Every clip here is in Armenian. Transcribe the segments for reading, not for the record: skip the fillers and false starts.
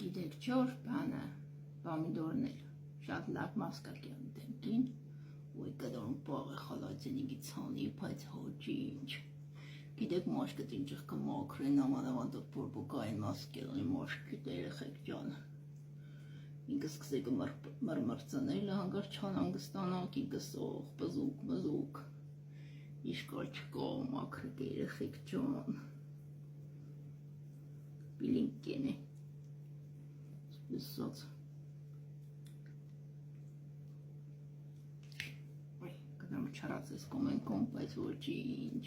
Գիտեք չոր բանը պամիդորն էլ շատ լավ մասկակյան դեմքին ու կդորում պողը խալացենիգի ցանի բայց հոջինչ գիտեք մաշկը ինջխկը մոքր են ամանավանդ պորբուկային մասկելանի մաշկի երեխեք ջան ինքս սկսեք մրմրծնել հանգար չան անգստանակ ինքս ող բզուկ մզուկ իշկալ չկա մաքրեք երեխեք ջան Պիլինկեն է Սպեսած Կդամ չարած ես կոմենկոմ, բայց ոչինչ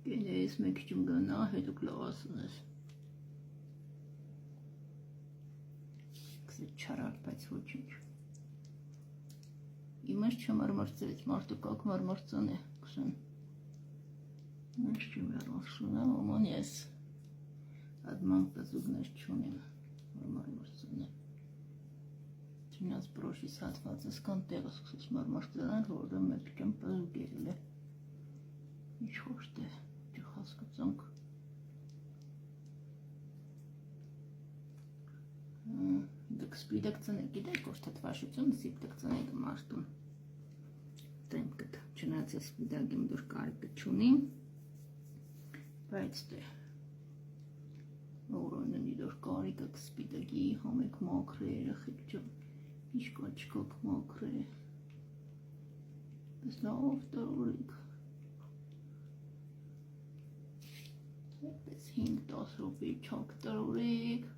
Գենե ես մեկ ճում գնա, հետո կլավասն ես Կսետ չարար, բայց ոչինչ Իմս չմրմրծեց, մարդու կակ մրմրծան է, կսեն Ես չմրմրծուն եմ, ոման ես Ադման պզուգներ չունիմ, մրմրծուն եմ Չնյաց պրոշիս հատված ես կան տեղս կսուս մրմրծան են, որը մեկ ճեմ պզուգ երել է Ինչ խոշտ է, չխասկծանք Դեք սպիդեք ծնեք, գիտեք որ թթվաշություն սիպտեք ծնեք մարդում Տեմ կտ, չնայած ես սպիդագ եմ դուր կարիքը չունիմ Բայց դե Որոնն իդոր կարիքը կսպիդագի համեք մաքր է երեխեք ջան Իշկա չկակ մաքր է Պես լավ տարորիկ Պես 5-10 ռոպի չակ տարորիկ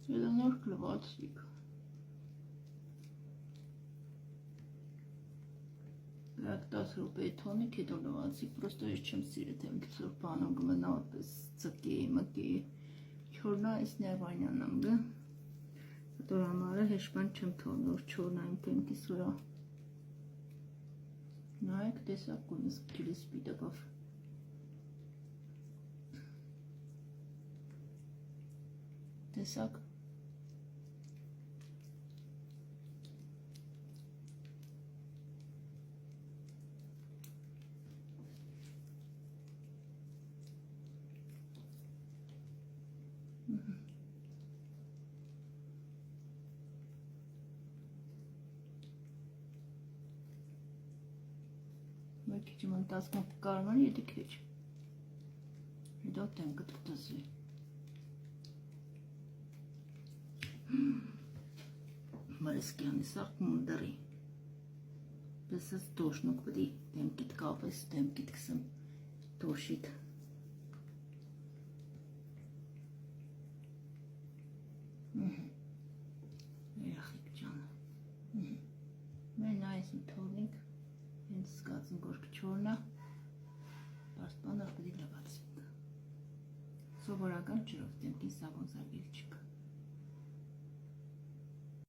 Սելա նոր կլվացիկ Լակ 10 ռոպեի թոնիկ հետո լվացիկ Պրոստո ես չեմ սիրետ եմ կսոր բանում գմնա պես ծկի, մկի Չորնա ես ներվանյան եմ գը Հետո համարը հեշպան չեմ թոն որ չորնայմ կեմքիս վրա Նայեք տեսակ կունիս կիլի սպիտակով Տեսակ Մեկ իջում եմ տասմոք կարմանի եդի քեչ Հետո տեմ կտրտզի Մարեսկյանի սարկ մունդարի Պես ես դոշնուկ բդի դեմքիտ կապես դեմքիտ կսեմ դոշիտ Երախիկ ջան Մեր նայս մի թորնիկ Հենց սկացն գորկ չորնա Պարսպանը պդի լավացինք Սովորական չրով դեմքին սավոն զարգել չկա